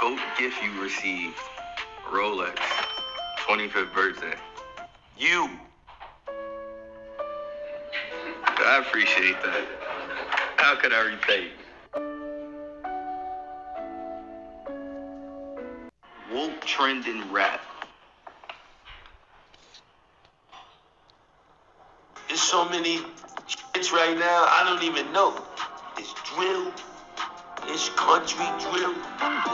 GOAT gift you received. Rolex. 25th birthday. You. I appreciate that. How could I repay you? Woke trending rap. There's so many shits right now, I don't even know. It's drill, it's country drill,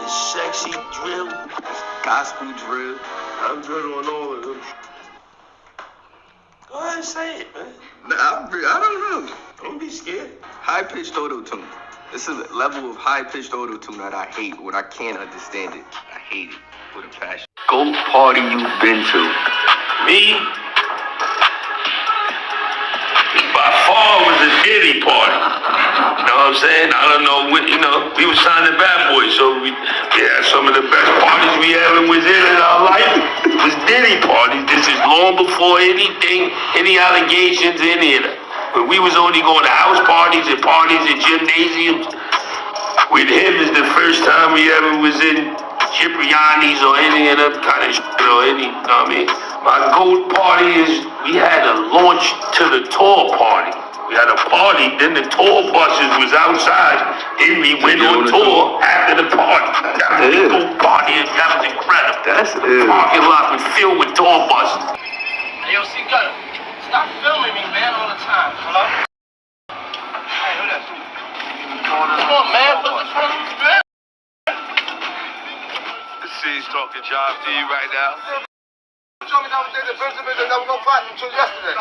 it's sexy drill, It's gospel drill. I'm good on all of them. Go ahead and say it, man. I don't know. Don't be scared. High-pitched auto-tune. This is a level of high-pitched auto-tune that I hate. When I can't understand it, I hate it with a passion. GOAT party you've been to. Me? By far was a Diddy party. You know what I'm saying? I don't know what, we were signing Bad Boys, so we had some of the best parties we ever was in our life. Was Diddy parties. This is long before anything, any allegations, any of that. But we was only going to house parties and gymnasiums. With him is the first time we ever was in Cipriani's or any of that kind of shit or any, you know what I mean? My GOAT party is, we had a launch to the tour party. We had a party, then the tour buses was outside, then we went on tour after the party. That was the GOAT party, that was incredible. That's it. The parking lot was filled with tour buses. Hey, yo, C-Gutter, stop filming me, man, all the time. Hello? Hey, who that? Come on, man, put the phone in the bed. This is talking job to you right now. You told me that was the Benjamin that was no fight until yesterday.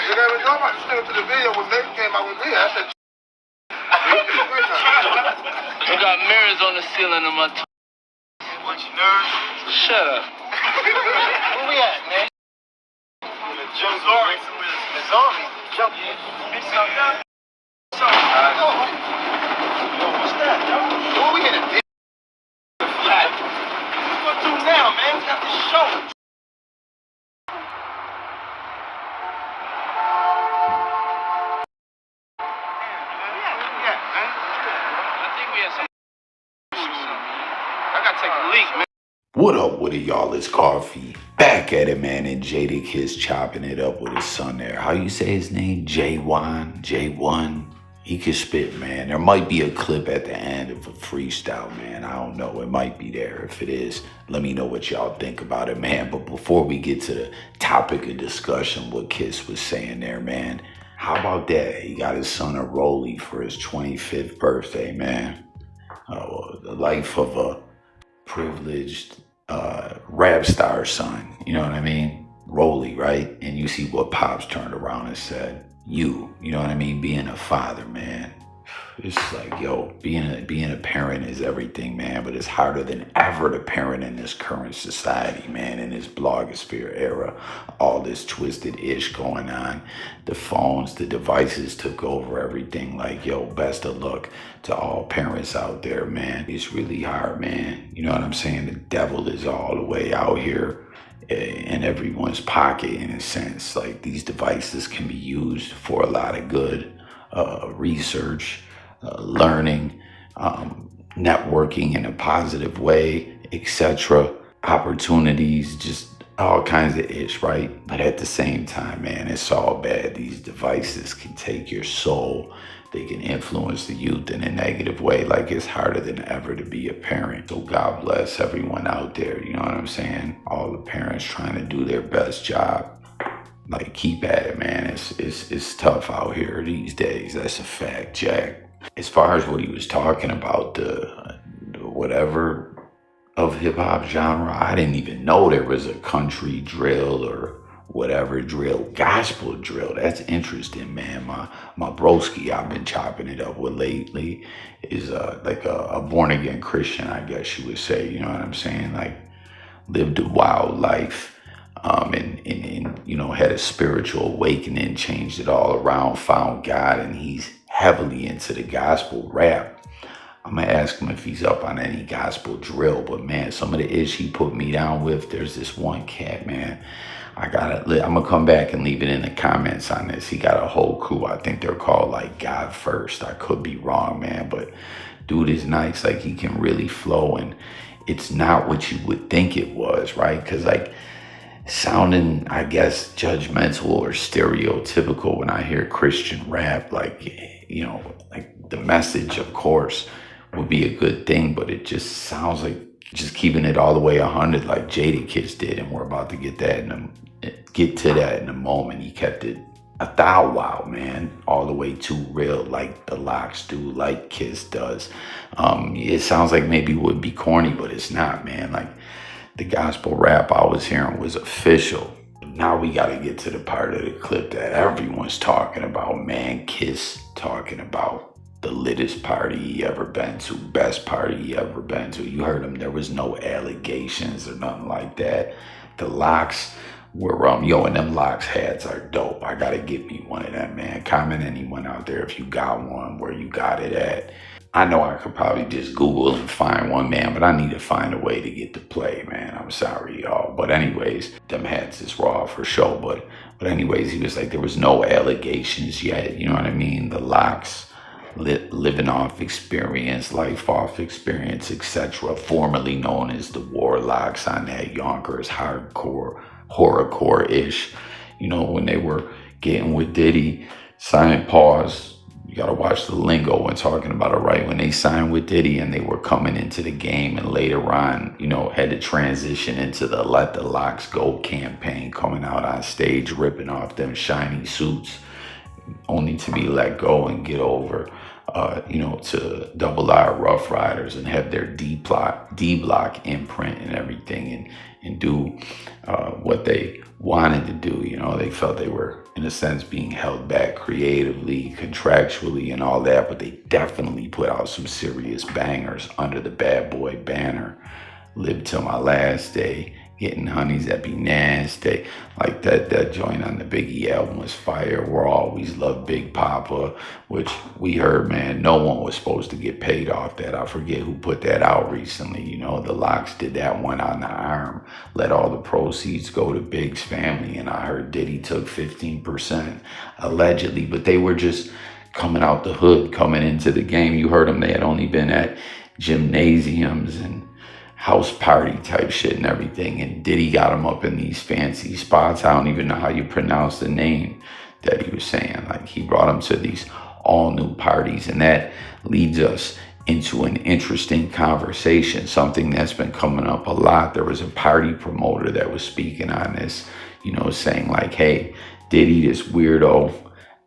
You never know about listening to the video when Nate came out with me. I said, you got mirrors on the ceiling of my What, you nervous? Shut up. Where we at, man? Missouri. Missouri? Jump. Big something. Yo, what's that, yo? Where we headed, bitch? Flat. What we gonna do now, man? We got this show. I gotta take a leak, man. What up with it, y'all? It's Coffee. Back at it, man, and Jadakiss chopping it up with his son there. How you say his name? J1? He can spit, man. There might be a clip at the end of a freestyle, man. I don't know. It might be there. If it is, let me know what y'all think about it, man. But before we get to the topic of discussion, what Kiss was saying there, man, how about that? He got his son a rollie for his 25th birthday, man. The life of a privileged rap star son, you know what I mean? Rolly, right? And you see what Pops turned around and said, you know what I mean? Being a father, man. It's like, yo, being a parent is everything, man, but it's harder than ever to parent in this current society, man, in this blogosphere era. All this twisted ish going on. The phones, the devices took over everything. Like, yo, best of luck to all parents out there, man. It's really hard, man. You know what I'm saying? The devil is all the way out here in everyone's pocket, in a sense. Like, these devices can be used for a lot of good, research, learning, networking in a positive way, etc. Opportunities, just all kinds of ish, right? But at the same time, man, it's all bad. These devices can take your soul. They can influence the youth in a negative way. Like, it's harder than ever to be a parent. So God bless everyone out there, you know what I'm saying? All the parents trying to do their best job. Like, keep at it, man. It's tough out here these days. That's a fact, Jack. As far as what he was talking about, the whatever of hip hop genre, I didn't even know there was a country drill or whatever drill, gospel drill. That's interesting, man. My broski I've been chopping it up with lately is like a born again Christian, I guess you would say. You know what I'm saying? Like, lived a wild life. And you know, had a spiritual awakening, changed it all around, found God, and he's heavily into the gospel rap. I'm gonna ask him if he's up on any gospel drill, but man, some of the ish he put me down with, there's this one cat, man. I'm gonna come back and leave it in the comments on this. He got a whole crew. I think they're called like God First. I could be wrong, man, but dude is nice. Like, he can really flow, and it's not what you would think it was, right? Because, like, sounding, I guess, judgmental or stereotypical when I hear Christian rap, like, you know, like the message, of course, would be a good thing, but it just sounds like just keeping it all the way 100 like Jadakiss did, and we're about to get to that in a moment. He kept it a thou wow, man, all the way too real, like the Locks do, like Kiss does. It sounds like maybe it would be corny, but it's not, man. Like, the gospel rap I was hearing was official. Now we got to get to the part of the clip that everyone's talking about, man. Kiss talking about the littest party he ever been to, best party he ever been to. You heard him. There was no allegations or nothing like that. The Locks were, and them Locks hats are dope. I got to get me one of them, man. Comment anyone out there if you got one, where you got it at. I know I could probably just Google and find one, man, but I need to find a way to get to play, man. I'm sorry, y'all. But anyways, them hats is raw for sure. But anyways, he was like, there was no allegations yet. You know what I mean? The Locks, living off experience, life off experience, etc., formerly known as the Warlocks on that Yonkers hardcore, horrorcore-ish. You know, when they were getting with Diddy, Silent Pause. You got to watch the lingo when talking about it, right? When they signed with Diddy and they were coming into the game, and later on, you know, had to transition into the Let the Locks Go campaign, coming out on stage, ripping off them shiny suits, only to be let go and get over, to Double R Rough Riders and have their D-Block imprint and everything, and do what they wanted to do. You know, they felt they were, in a sense, being held back creatively, contractually, and all that, but they definitely put out some serious bangers under the Bad Boy banner. Live Till My Last Day, Getting Honeys That Be Nasty, like that joint on the Biggie album was fire. We're Always Love Big Papa, which we heard, man, no one was supposed to get paid off that. I forget who put that out recently. You know, the Locks did that one on the arm, let all the proceeds go to Big's family, and I heard Diddy took 15%, allegedly, but they were just coming out the hood, coming into the game. You heard them, they had only been at gymnasiums and house party type shit and everything, and Diddy got him up in these fancy spots. I don't even know how you pronounce the name that he was saying. Like, he brought him to these all new parties, and that leads us into an interesting conversation, something that's been coming up a lot. There was a party promoter that was speaking on this, you know, saying like, hey, Diddy, this weirdo,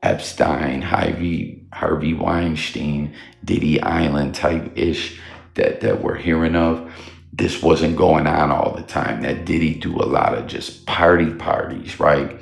Epstein, Harvey Weinstein, Diddy Island type ish that we're hearing of, this wasn't going on all the time. That Diddy do a lot of just parties, right?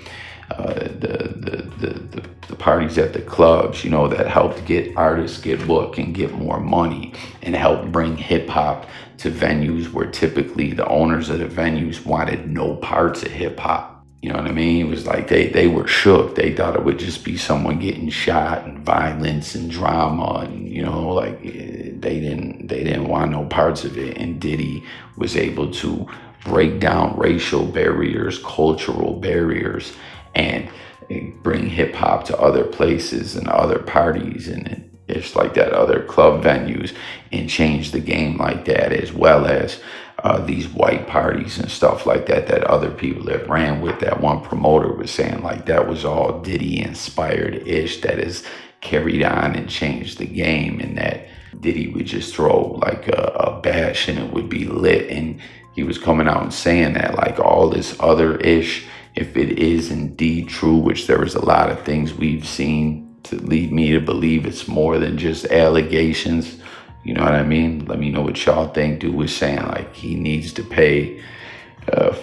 The parties at the clubs, you know, that helped get artists get booked and get more money, and help bring hip hop to venues where typically the owners of the venues wanted no parts of hip hop. You know what I mean? It was like they were shook. They thought it would just be someone getting shot and violence and drama, and, you know, like, they didn't want no parts of it. And Diddy was able to break down racial barriers, cultural barriers, and bring hip hop to other places and other parties and it's like that, other club venues, and change the game like that, as well as these white parties and stuff like that other people that ran with. That one promoter was saying like that was all Diddy inspired ish, that is carried on and changed the game, and that Diddy would just throw like a bash and it would be lit. And he was coming out and saying that like all this other ish, if it is indeed true, which there is a lot of things we've seen to lead me to believe it's more than just allegations. You know what I mean? Let me know what y'all think. Dude was saying like he needs to pay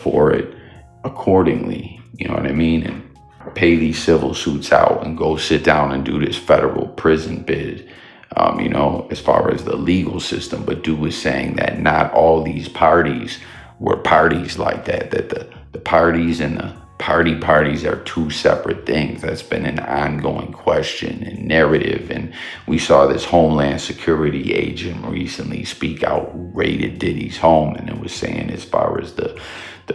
for it accordingly. You know what I mean? And pay these civil suits out and go sit down and do this federal prison bid, you know, as far as the legal system. But dude was saying that not all these parties were parties like that, that the parties and the parties are two separate things. That's been an ongoing question and narrative. And we saw this Homeland Security agent recently speak out who raided Diddy's home, and it was saying as far as the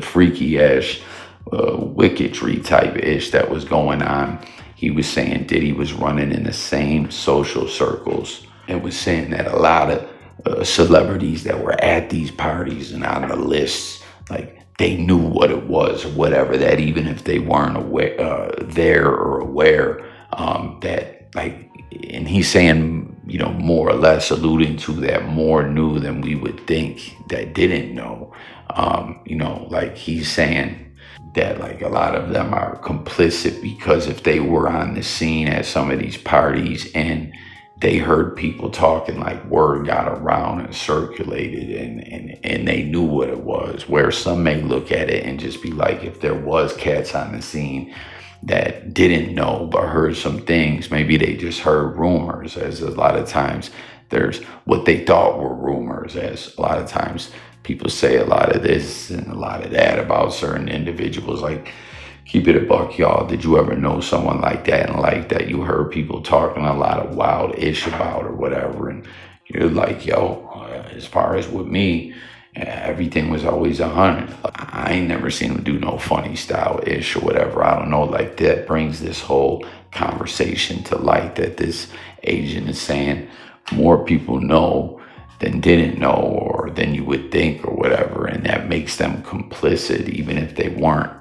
freaky ass wicketry type ish that was going on, he was saying Diddy was running in the same social circles and was saying that a lot of celebrities that were at these parties and on the lists, like they knew what it was or whatever, that even if they weren't aware, there or aware, that like, and he's saying, you know, more or less alluding to that more knew than we would think that didn't know. You know, like he's saying that like a lot of them are complicit because if they were on the scene at some of these parties and they heard people talking, like word got around and circulated, and they knew what it was, where some may look at it and just be like, if there was cats on the scene that didn't know but heard some things, maybe they just heard rumors, as a lot of times there's what they thought were rumors, as a lot of times people say a lot of this and a lot of that about certain individuals. Like, keep it a buck, y'all. Did you ever know someone like that in life that you heard people talking a lot of wild ish about or whatever? And you're like, yo, as far as with me, everything was always 100. I ain't never seen him do no funny style ish or whatever. I don't know, like that brings this whole conversation to light, that this agent is saying more people know than didn't know or than you would think or whatever. And that makes them complicit, even if they weren't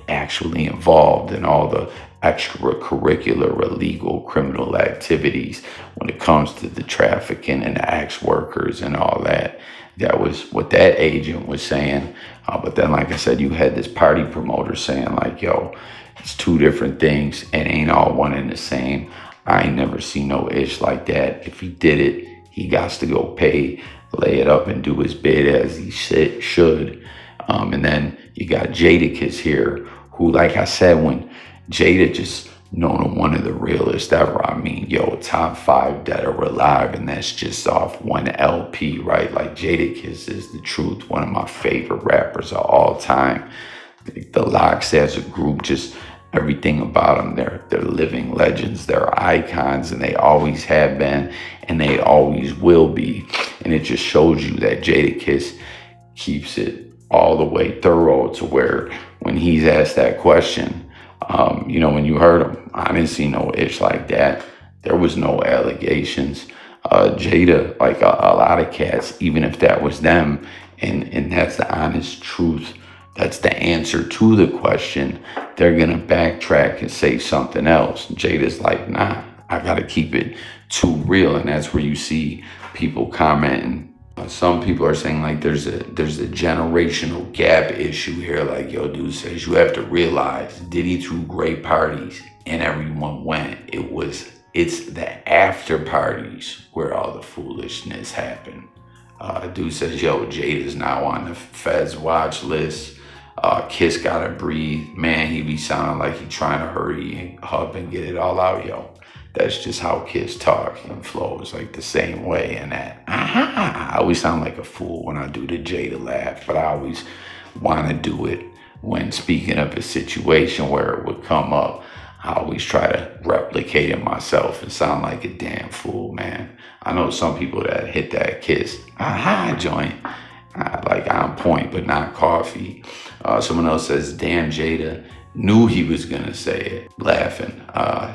actually involved in all the extracurricular illegal criminal activities when it comes to the trafficking and the ex workers and all that. That was what that agent was saying. But then, like I said, you had this party promoter saying like, yo, it's two different things. It ain't all one and the same. I ain't never seen no ish like that. If he did it, he got to go pay, lay it up and do his bid as he should. And then you got Jadakiss here, who, like I said, when Jada just known him one of the realest ever. I mean, yo, top 5 dead or alive, and that's just off one LP, right? Like Jadakiss is the truth, one of my favorite rappers of all time. The Lox as a group, just everything about them, they're living legends, they're icons, and they always have been, and they always will be. And it just shows you that Jadakiss keeps it all the way thorough, to where when he's asked that question, you know, when you heard him, I didn't see no ish like that. There was no allegations. Jada, like a lot of cats, even if that was them, and that's the honest truth, that's the answer to the question, they're gonna backtrack and say something else. Jada's like, nah, I gotta keep it too real. And that's where you see people commenting. Some people are saying like there's a generational gap issue here. Like, yo, dude says you have to realize Diddy threw great parties and everyone went. It's the after parties where all the foolishness happened. Dude says, yo, Jada's now on the Fed's watch list. Kiss gotta breathe. Man, he be sounding like he trying to hurry up and get it all out, yo. That's just how Kiss talk and flows, like the same way. And that, I always sound like a fool when I do the Jada laugh, but I always want to do it when speaking of a situation where it would come up. I always try to replicate it myself and sound like a damn fool, man. I know some people that hit that Kiss joint, like on point, but not coffee. Someone else says, damn, Jada knew he was gonna say it, laughing.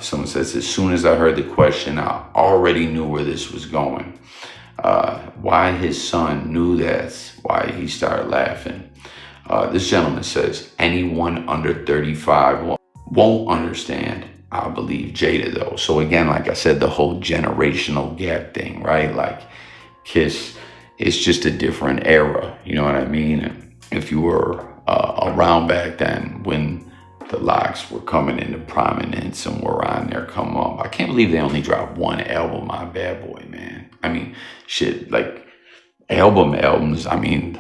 Someone says, as soon as I heard the question, I already knew where this was going. Why his son knew that's why he started laughing. This gentleman says, anyone under 35 won't understand. I believe Jada though. So again, like I said, the whole generational gap thing, right? Like Kiss, it's just a different era, you know what I mean? If you were around back then when the Lox were coming into prominence and were on there come up. I can't believe they only dropped one album on Bad Boy, man. I mean, shit, like albums, I mean,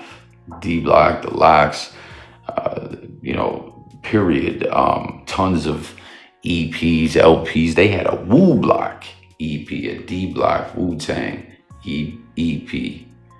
D-Block, the Lox, you know, period. Tons of EPs, LPs. They had a Wu Block EP, a D-Block Wu-Tang EP.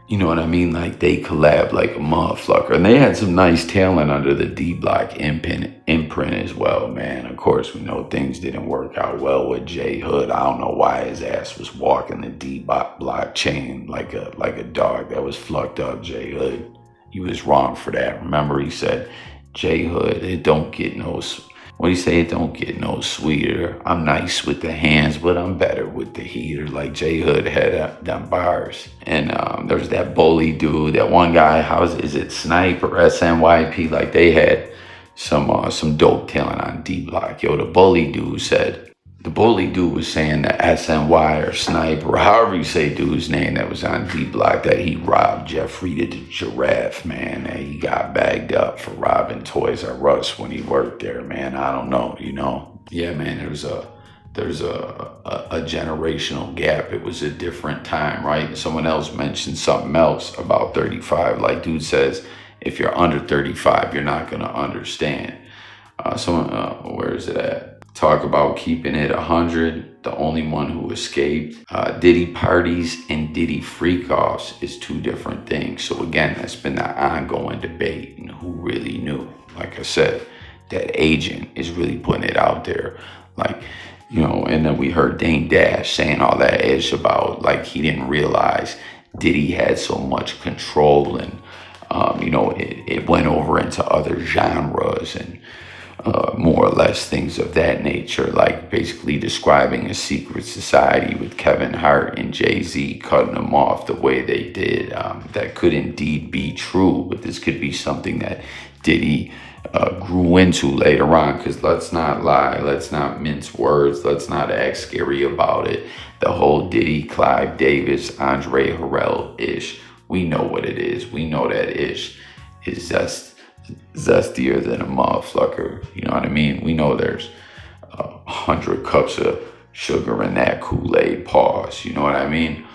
You know what I mean? Like they collab like a motherfucker. And they had some nice talent under the D-Block imprint as well, man. Of course, we know things didn't work out well with J Hood. I don't know why his ass was walking the D-Block chain like a dog. That was fucked up, J Hood. He was wrong for that. Remember, he said, J Hood, it don't get no what do you say? It don't get no sweeter. I'm nice with the hands, but I'm better with the heater. Like J Hood had them bars. And there's that bully dude, that one guy, is it Snipe or SNYP? Like they had some dope talent on D Block. Yo, the bully dude was saying that SNY or Snipe or however you say dude's name that was on D Block, that he robbed Jeffrey the Giraffe, man. That he got bagged up for robbing Toys R Us when he worked there, man. I don't know, you know. Yeah, man, there's a generational gap. It was a different time, right? Someone else mentioned something else about 35. Like dude says, if you're under 35, you're not gonna understand. Where is it at? Talk about keeping it 100. The only one who escaped. Diddy parties and Diddy freak-offs is two different things. So again, that's been the ongoing debate, and who really knew. Like I said, that agent is really putting it out there. Like, you know, and then we heard Dame Dash saying all that ish about, like, he didn't realize Diddy had so much control, and you know, it went over into other genres and more or less things of that nature, like basically describing a secret society with Kevin Hart and Jay-Z cutting them off the way they did. That could indeed be true, but this could be something that Diddy grew into later on, because let's not lie, let's not mince words, let's not act scary about it. The whole Diddy, Clive Davis, Andre Harrell ish, we know what it is. We know that ish is zestier than a motherfucker. You know what I mean? We know there's 100 cups of sugar in that Kool-Aid, pause. You know what I mean?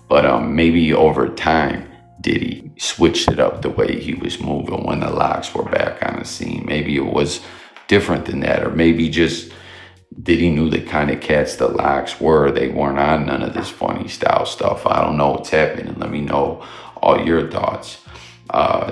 But maybe over time, Diddy switched it up the way he was moving when the Locks were back on the scene. Maybe it was different than that, or maybe just Diddy knew the kind of cats the Locks were. They weren't on none of this funny style stuff. I don't know what's happening. Let me know all your thoughts.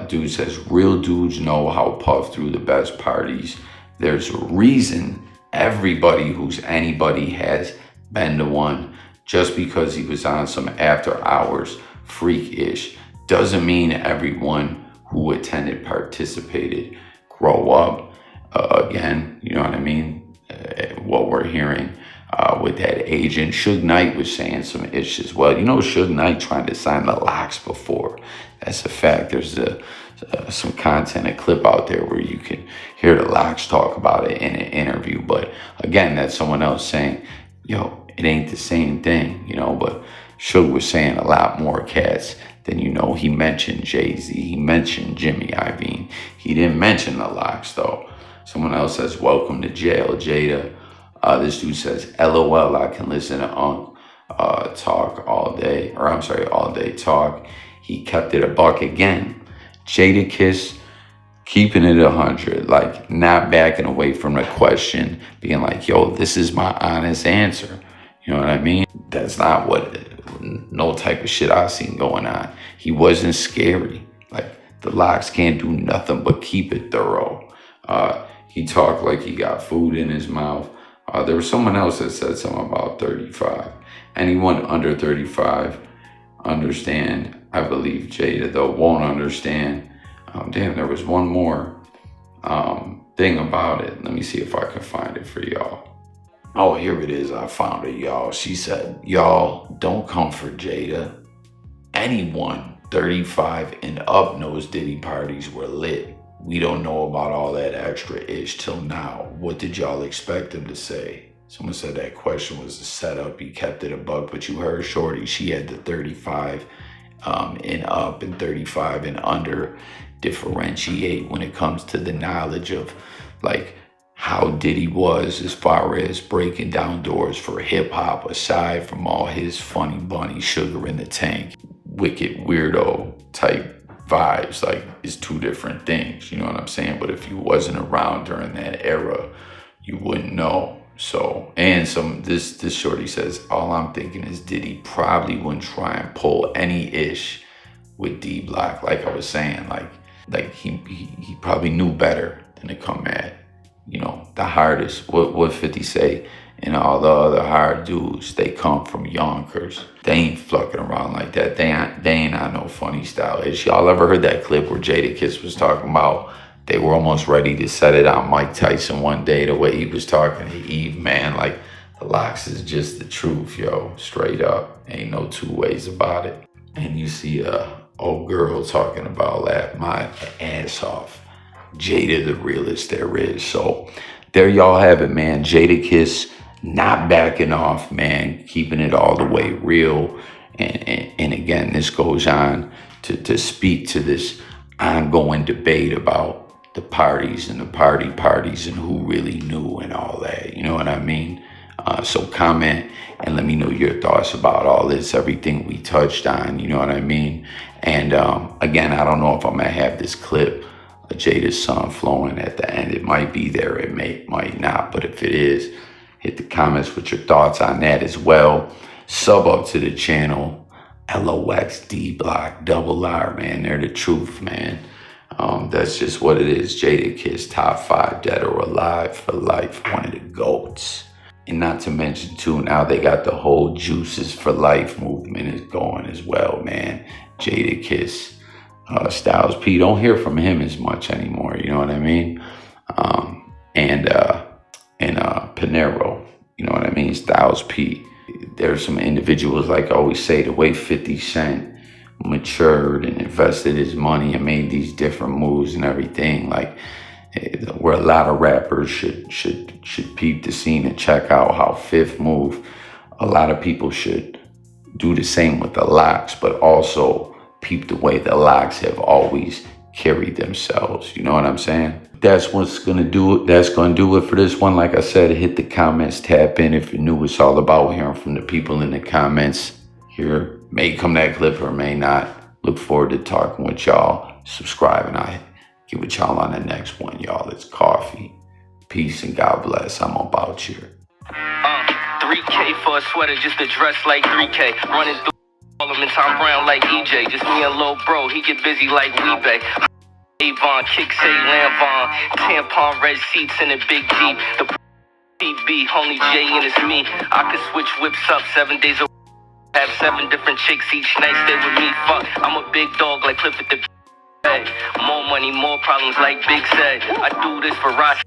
Dude says, real dudes know how Puff threw the best parties. There's a reason everybody who's anybody has been to one. Just because he was on some after hours freak-ish doesn't mean everyone who attended participated. Grow up. Again, you know what I mean? What we're hearing with that agent. Suge Knight was saying some ish as well. You know, Suge Knight trying to sign the Locks before. That's a fact. There's some content, a clip out there where you can hear the Locks talk about it in an interview. But again, that's someone else saying, yo, it ain't the same thing, you know. But Suge was saying a lot more cats than, you know. He mentioned Jay-Z. He mentioned Jimmy Iovine. He didn't mention the Locks, though. Someone else says, welcome to jail, Jada. This dude says, LOL, I can listen to talk all day. Or I'm sorry, all day talk. He kept it a buck again. Jadakiss keeping it 100. Like, not backing away from the question. Being like, yo, this is my honest answer. You know what I mean? That's not no type of shit I've seen going on. He wasn't scary. Like, the Locks can't do nothing but keep it thorough. He talked like he got food in his mouth. There was someone else that said something about 35. Anyone under 35 understand. I believe Jada, though, won't understand. Damn, there was one more thing about it. Let me see if I can find it for y'all. Oh, here it is. I found it, y'all. She said, y'all, don't come for Jada. Anyone 35 and up knows Diddy parties were lit. We don't know about all that extra ish till now. What did y'all expect him to say? Someone said that question was a setup. He kept it a buck, but you heard Shorty. She had the 35 and up and 35 and under differentiate when it comes to the knowledge of like how Diddy was as far as breaking down doors for hip hop, aside from all his funny bunny sugar in the tank, wicked weirdo type vibes. Like, it's two different things, you know what I'm saying? But if you wasn't around during that era, you wouldn't know. So, and this shorty says, all I'm thinking is Diddy probably wouldn't try and pull any ish with D Block. Like I was saying, like he probably knew better than to come at, you know, the hardest. What 50 say? And all the other hard dudes, they come from Yonkers. They ain't fucking around like that. They ain't on no funny style ish. Y'all ever heard that clip where Jadakiss was talking about They were almost ready to set it on Mike Tyson one day, the way he was talking to Eve, man. Like, the locks is just the truth, yo. Straight up. Ain't no two ways about it. And you see a old girl talking about laugh my ass off. Jada, the realest there is. So there y'all have it, man. Jadakiss not backing off, man. Keeping it all the way real. And again, this goes on to speak to this ongoing debate about the parties and the parties and who really knew and all that. You know what I mean? So comment and let me know your thoughts about all this, everything we touched on. You know what I mean? And again, I don't know if I'm going to have this clip of Jada's song flowing at the end. It might be there. It might not. But if it is, hit the comments with your thoughts on that as well. Sub up to the channel. LOXD Block Double R, man. They're the truth, man. That's just what it is. Jadakiss, top 5 dead or alive for life. One of the GOATs. And not to mention, too, now they got the whole Juices for Life movement is going as well, man. Jadakiss, Styles P, don't hear from him as much anymore, you know what I mean? And Pinero, you know what I mean? Styles P. There's some individuals, like I always say, the way 50 Cent matured and invested his money and made these different moves and everything, like, where a lot of rappers should peep the scene and check out how Fifth move. A lot of people should do the same with the Locks, but also peep the way the Locks have always carried themselves. You know what I'm saying? That's what's gonna do it. That's gonna do it for this one. Like I said, hit the comments, tap in if you're new. It's all about hearing from the people in the comments. Here may come that clip or may not. Look forward to talking with y'all. Subscribe and I get with y'all on the next one, y'all. It's Coffee. Peace and God bless. I'm about here. 3K for a sweater just to dress like 3K. Running through all of them in Tom Brown like EJ. Just me and Lil Bro, he get busy like Weebay. Avon, Kick Say, Lambon, tampon, red seats in a big Jeep. The PB, only J and it's me. I could switch whips up 7 days a week. Have 7 different chicks each night stay with me. Fuck, I'm a big dog like Clifford the Hey, more money, more problems like Big said. I do this for Ross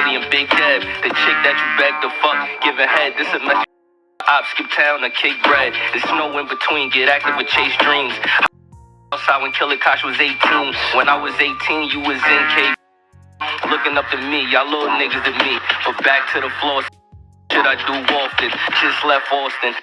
and Big Deb. The chick that you beg to fuck, giving head. This a message. Op, skip town, or kick bread. There's no in between, get active with chase dreams. Outside when Killer Kosh was 18. When I was 18, you was in K. Looking up to me, y'all little niggas to me. But back to the floor, shit I do often. Just left Austin.